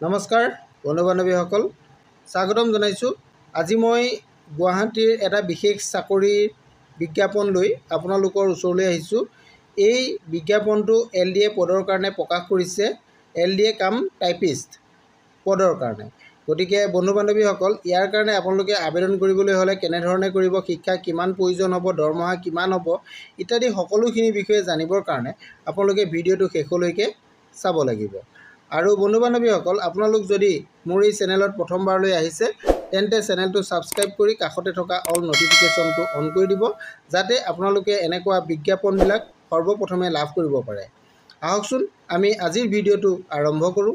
নমস্কাৰ বন্ধু বান্ধৱীসকল, স্বাগতম জনাইছোঁ। আজি মই গুৱাহাটীৰ এটা বিশেষ চাকৰিৰ বিজ্ঞাপন লৈ আপোনালোকৰ ওচৰলৈ আহিছোঁ। এই বিজ্ঞাপনটো LDA পদৰ কাৰণে প্ৰকাশ কৰিছে, LDA কাম টাইপিষ্ট পদৰ কাৰণে। গতিকে বন্ধু বান্ধৱীসকল, ইয়াৰ কাৰণে আপোনালোকে আবেদন কৰিবলৈ হ'লে কেনেধৰণে কৰিব, শিক্ষা কিমান প্ৰয়োজন হ'ব, দৰমহা কিমান হ'ব ইত্যাদি সকলোখিনি বিষয়ে জানিবৰ কাৰণে আপোনালোকে ভিডিঅ'টো শেষলৈকে চাব লাগিব। আৰু বন্ধু বান্ধৱীসকল, আপোনালোক যদি মোৰ এই চেনেলত প্ৰথমবাৰলৈ আহিছে তেন্তে চেনেলটো ছাবস্ক্ৰাইব কৰি কাষতে থকা অল নটিফিকেশ্যনটো অন কৰি দিব, যাতে আপোনালোকে এনেকুৱা বিজ্ঞাপনবিলাক সৰ্বপ্ৰথমে লাভ কৰিব পাৰে। আহকচোন আমি আজিৰ ভিডিঅ'টো আৰম্ভ কৰোঁ।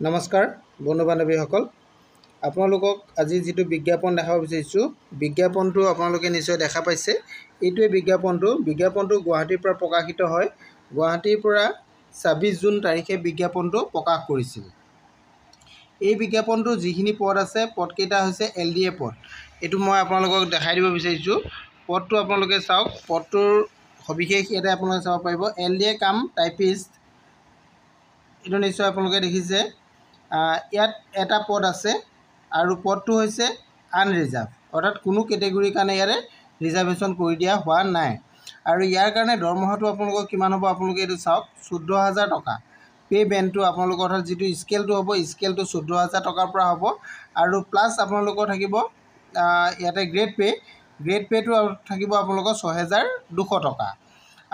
নমস্কাৰ বন্ধু বান্ধৱীসকল, আপোনালোকক আজি যিটো বিজ্ঞাপন দেখাব বিচাৰিছোঁ, বিজ্ঞাপনটো আপোনালোকে নিশ্চয় দেখা পাইছে। এইটোৱে বিজ্ঞাপনটো গুৱাহাটীৰ পৰা প্ৰকাশিত হয়। গুৱাহাটীৰ পৰা 26 জুন তাৰিখে বিজ্ঞাপনটো প্ৰকাশ কৰিছিল। এই বিজ্ঞাপনটোৰ যিখিনি পদ আছে, পদকেইটা হৈছে LDA পদ। এইটো মই আপোনালোকক দেখাই দিব বিচাৰিছোঁ। পদটো আপোনালোকে চাওক, পদটোৰ সবিশেষ ইয়াতে আপোনালোকে চাব পাৰিব। LDA কাম টাইপিষ্ট, এইটো নিশ্চয় আপোনালোকে দেখিছে। ইয়াত এটা পদ আছে আৰু পদটো হৈছে আনৰিজাৰ্ভ, অৰ্থাৎ কোনো কেটেগৰীৰ কাৰণে ইয়াৰে ৰিজাৰ্ভেশ্যন কৰি দিয়া হোৱা নাই। আৰু ইয়াৰ কাৰণে দৰমহাটো আপোনালোকৰ কিমান হ'ব আপোনালোকে এইটো চাওক, 14,000 টকা। পে' বেণ্ডটো আপোনালোকৰ অৰ্থাৎ যিটো স্কেলটো হ'ব, স্কেলটো 14,000 টকাৰ পৰা হ'ব। আৰু প্লাছ আপোনালোকৰ থাকিব ইয়াতে গ্ৰেড পে'টো থাকিব আপোনালোকৰ 6,200 টকা।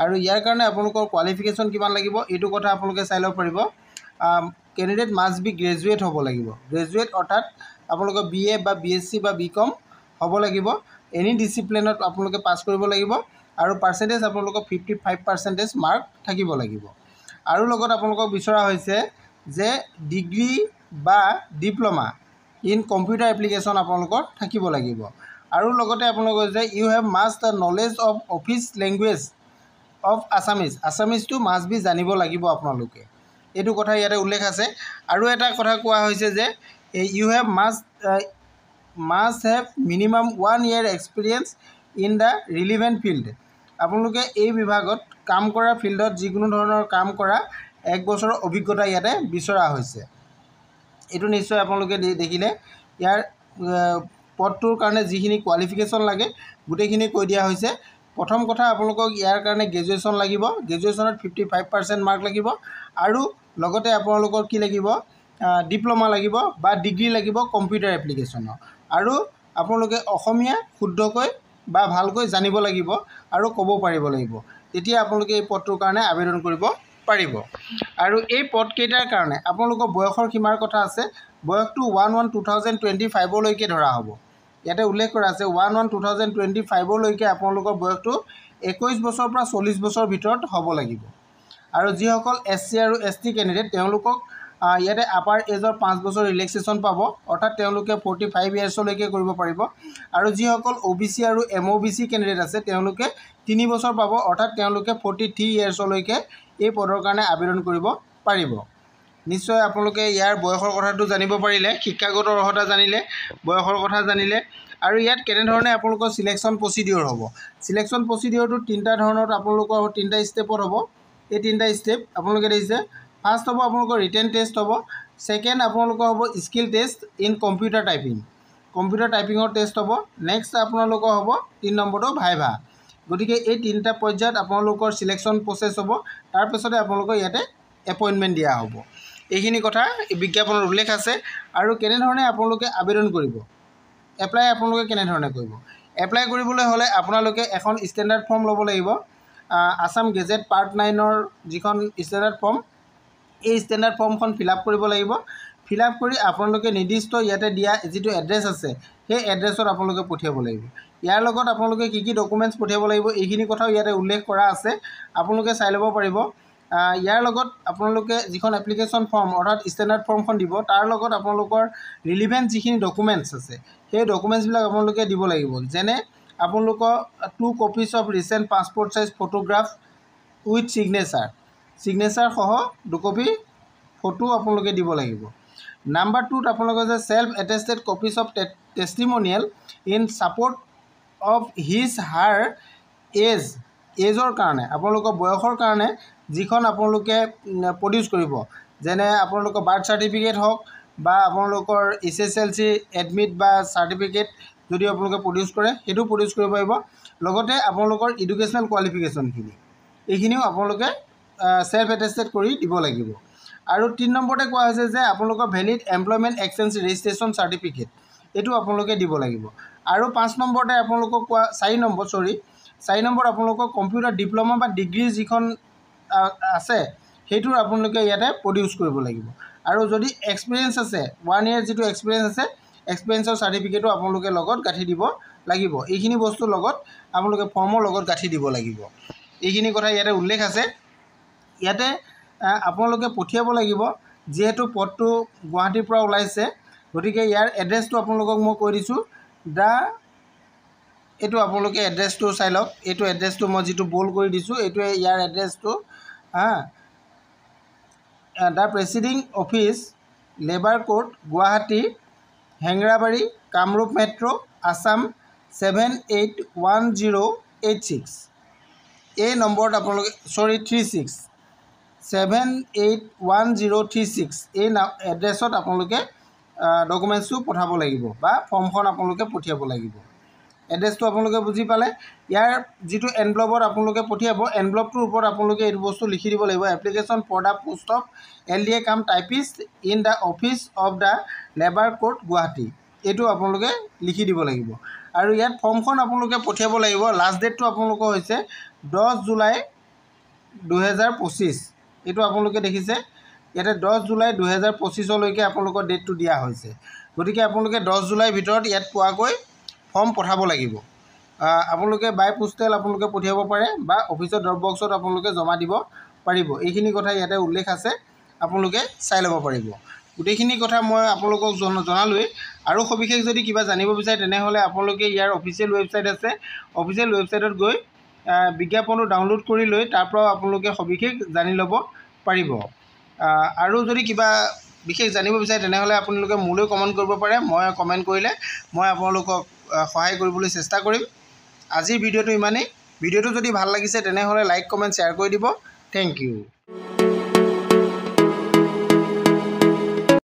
আৰু ইয়াৰ কাৰণে আপোনালোকৰ কোৱালিফিকেশ্যন কিমান লাগিব এইটো কথা আপোনালোকে চাই ল'ব পাৰিব। কেণ্ডিডেট মাষ্ট বি গ্ৰেজুৱেট হ'ব লাগিব। গ্ৰেজুৱেট অৰ্থাৎ আপোনালোকৰ BA বা BSc বা BCom হ'ব লাগিব। এনি ডিচিপ্লিনত আপোনালোকে পাছ কৰিব লাগিব। আৰু পাৰ্চেণ্টেজ আপোনালোকৰ 55% মাৰ্ক থাকিব লাগিব। আৰু লগত আপোনালোকক বিচৰা হৈছে যে ডিগ্ৰী বা ডিপ্ল'মা ইন কম্পিউটাৰ এপ্লিকেশ্যন আপোনালোকৰ থাকিব লাগিব। আৰু লগতে আপোনালোকৰ যে you have must the knowledge of official language of আছামিজটো মাষ্ট বি জানিব লাগিব আপোনালোকে, এইটো কথা ইয়াতে উল্লেখ আছে। আৰু এটা কথা কোৱা হৈছে যে you have must have minimum 1 year experience in the relevant field. আপোনালোকে এই বিভাগত কাম কৰা ফিল্ডত যিকোনো ধৰণৰ কাম কৰা 1 বছৰৰ অভিজ্ঞতা ইয়াতে বিচৰা হৈছে। এইটো নিশ্চয় আপোনালোকে দেখিলে। ইয়াৰ পদটোৰ কাৰণে যিখিনি কোৱালিফিকেশ্যন লাগে গোটেইখিনি কৈ দিয়া হৈছে। প্ৰথম কথা আপোনালোকক ইয়াৰ কাৰণে গ্ৰেজুৱেশ্যন লাগিব। গ্ৰেজুৱেশ্যনত 55% মাৰ্ক লাগিব। আৰু লগতে আপোনালোকৰ কি লাগিব, ডিপ্ল'মা লাগিব বা ডিগ্ৰী লাগিব কম্পিউটাৰ এপ্লিকেশ্যনৰ। আৰু আপোনালোকে অসমীয়া শুদ্ধকৈ বা ভালকৈ জানিব লাগিব আৰু ক'ব পাৰিব লাগিব, তেতিয়া আপোনালোকে এই পদটোৰ কাৰণে আবেদন কৰিব পাৰিব। আৰু এই পদকেইটাৰ কাৰণে আপোনালোকৰ বয়সৰ সীমাৰ কথা আছে। বয়সটো 1/1/2025লৈকে ধৰা হ'ব। ইয়াতে উল্লেখ কৰা আছে 1/1/2025লৈকে আপোনালোকৰ বয়সটো 21 বছৰৰ পৰা 40 বছৰৰ ভিতৰত হ'ব লাগিব। আৰু যিসকল SC আৰু ST কেণ্ডিডেট তেওঁলোকক ইয়াতে আপাৰ এজৰ 5 বছৰ ৰিলেক্সেশ্যন পাব, অৰ্থাৎ তেওঁলোকে 45 ইয়াৰ্ছলৈকে কৰিব পাৰিব। আৰু যিসকল OBC আৰু MOBC কেণ্ডিডেট আছে তেওঁলোকে 3 বছৰ পাব, অৰ্থাৎ তেওঁলোকে 43 ইয়াৰ্ছলৈকে এই পদৰ কাৰণে আবেদন কৰিব পাৰিব। নিশ্চয় আপোনালোকে ইয়াৰ বয়সৰ কথাটো জানিব পাৰিলে, শিক্ষাগত অৰ্হতা জানিলে, বয়সৰ কথা জানিলে। আৰু ইয়াত কেনেধৰণে আপোনালোকৰ চিলেকশ্যন প্ৰচিডিঅ'ৰ হ'ব। চিলেকশ্যন প্ৰচিডিঅ'টো 3টা ধৰণত আপোনালোকৰ 3টা ষ্টেপত হ'ব। এই 3টা ষ্টেপ আপোনালোকে দেখিছে। ফাৰ্ষ্ট হ'ব আপোনালোকৰ ৰিটেন টেষ্ট হ'ব। ছেকেণ্ড আপোনালোকৰ হ'ব স্কিল টেষ্ট ইন কম্পিউটাৰ টাইপিঙৰ টেষ্ট হ'ব। নেক্সট আপোনালোকৰ হ'ব 3 নম্বৰটো ভাইভা। গতিকে এই 3টা পৰ্যায়ত আপোনালোকৰ চিলেকশ্যন প্ৰচেছ হ'ব। তাৰপিছতে আপোনালোকৰ ইয়াতে এপইণ্টমেণ্ট দিয়া হ'ব। এইখিনি কথা বিজ্ঞাপনত উল্লেখ আছে। আৰু কেনেধৰণে আপোনালোকে আবেদন কৰিব, এপ্লাই আপোনালোকে কেনেধৰণে কৰিব। এপ্লাই কৰিবলৈ হ'লে আপোনালোকে এখন ষ্টেণ্ডাৰ্ড ফৰ্ম ল'ব লাগিব। আছাম গেজেট পাৰ্ট 9ৰ যিখন ষ্টেণ্ডাৰ্ড ফৰ্ম, এই ষ্টেণ্ডাৰ্ড ফৰ্মখন ফিল আপ কৰিব লাগিব। ফিল আপ কৰি আপোনালোকে নিৰ্দিষ্ট ইয়াতে দিয়া যিটো এড্ৰেছ আছে সেই এড্ৰেছত আপোনালোকে পঠিয়াব লাগিব। ইয়াৰ লগত আপোনালোকে কি ডকুমেণ্টছ পঠিয়াব লাগিব এইখিনি কথাও ইয়াতে উল্লেখ কৰা আছে, আপোনালোকে চাই ল'ব পাৰিব। ইয়াৰ লগত আপোনালোকে যিখন এপ্লিকেশ্যন ফৰ্ম অৰ্থাৎ ষ্টেণ্ডাৰ্ড ফৰ্মখন দিব, তাৰ লগত আপোনালোকৰ ৰিলিভেণ্ট যিখিনি ডকুমেণ্টছ আছে সেই ডকুমেণ্টছবিলাক আপোনালোকে দিব লাগিব। যেনে আপোনালোকৰ 2 copies of recent passport size photograph with signature সহ 2 কপি ফটো আপোনালোকে দিব লাগিব। নাম্বাৰ 2ত আপোনালোকে যে self attested copies of testimonial in support of his her age এজৰ কাৰণে আপোনালোকৰ বয়সৰ কাৰণে যিখন আপোনালোকে প্ৰডিউচ কৰিব, যেনে আপোনালোকৰ বাৰ্থ চাৰ্টিফিকেট হওক বা আপোনালোকৰ SSLC এডমিট বা চাৰ্টিফিকেট যদি আপোনালোকে প্ৰডিউচ কৰে সেইটো প্ৰডিউচ কৰিব পাৰিব। লগতে আপোনালোকৰ এডুকেশ্যনেল কোৱালিফিকেশ্যনখিনি এইখিনিও আপোনালোকে সেলফ এটেষ্টেড কৰি দিব লাগিব। আৰু 3 নম্বৰতে কোৱা হৈছে যে আপোনালোকৰ valid employment exchange registration certificate এইটো আপোনালোকে দিব লাগিব। আৰু 5 নম্বৰতে আপোনালোকক কোৱা 4 নম্বৰ আপোনালোকৰ কম্পিউটাৰ ডিপ্ল'মা বা ডিগ্ৰী যিখন আছে সেইটোৰ আপোনালোকে ইয়াতে প্ৰডিউচ কৰিব লাগিব। আৰু যদি এক্সপিৰিয়েঞ্চ আছে 1 year যিটো এক্সপিৰিয়েঞ্চ আছে এক্সপিৰিয়েঞ্চৰ চাৰ্টিফিকেটো আপোনালোকে লগত গাঁঠি দিব লাগিব। এইখিনি বস্তুৰ লগত আপোনালোকে ফৰ্মৰ লগত গাঁঠি দিব লাগিব। এইখিনি কথা ইয়াতে উল্লেখ আছে। ইয়াতে আপোনালোকে পঠিয়াব লাগিব, যিহেতু পদটো গুৱাহাটীৰ পৰা ওলাইছে গতিকে ইয়াৰ এড্ৰেছটো আপোনালোকক মই কৈ দিছোঁ। এইটো আপোনালোকে এড্ৰেছটো চাই লওক। এইটো এড্ৰেছটো মই যিটো বল্ড কৰি দিছোঁ এইটোৱে ইয়াৰ এড্ৰেছটো। The presiding office labour court Guwahati Hengrabari Kamrup metro' Assam 781086 এই নম্বৰত আপোনালোকে 36 781036 এই এড্ৰেছত আপোনালোকে ডকুমেণ্টছটো পঠাব লাগিব বা ফৰ্মখন আপোনালোকে পঠিয়াব লাগিব। এড্ৰেছটো আপোনালোকে বুজি পালে। ইয়াৰ যিটো এনভলপত আপোনালোকে পঠিয়াব এনভলপটোৰ ওপৰত আপোনালোকে এইটো বস্তু লিখি দিব লাগিব, application for the post of LDA cum typist in the office of the labour court Guwahati এইটো আপোনালোকে লিখি দিব লাগিব। আৰু ইয়াত ফৰ্মখন আপোনালোকে পঠিয়াব লাগিব। লাষ্ট ডেটটো আপোনালোকৰ হৈছে 10 জুলাই 2025। এইটো আপোনালোকে দেখিছে ইয়াতে 10 জুলাই 2025লৈকে আপোনালোকৰ ডেটটো দিয়া হৈছে। গতিকে আপোনালোকে 10 জুলাইৰ ভিতৰত ইয়াত পোৱাকৈ ফৰ্ম পঠাব লাগিব। আপোনালোকে বাই পোষ্টেল আপোনালোকে পঠিয়াব পাৰে বা অফিচৰ ড্ৰপ বক্সত আপোনালোকে জমা দিব পাৰিব। এইখিনি কথা ইয়াতে উল্লেখ আছে, আপোনালোকে চাই ল'ব পাৰিব। গোটেইখিনি কথা মই আপোনালোকক জনালোৱেই। আৰু সবিশেষ যদি কিবা জানিব বিচাৰে তেনেহ'লে আপোনালোকে ইয়াৰ অফিচিয়েল ৱেবছাইট আছে, অফিচিয়েল ৱেবছাইটত গৈ বিজ্ঞাপনটো ডাউনলোড কৰি লৈ তাৰ পৰাও আপোনালোকে সবিশেষ জানি ল'ব পাৰিব। আৰু যদি কিবা বিশেষ জানিব বিচাৰে তেনেহ'লে আপোনালোকে মোলৈ কমেণ্ট কৰিব পাৰে। মই কমেণ্ট কৰিলে মই আপোনালোকক সহায় কৰিবলৈ চেষ্টা কৰিম। আজিৰ ভিডিঅ'টো ইমানেই। ভিডিঅ'টো যদি ভাল লাগিছে তেনেহ'লে লাইক কমেণ্ট শ্বেয়াৰ কৰি দিব। Thank U.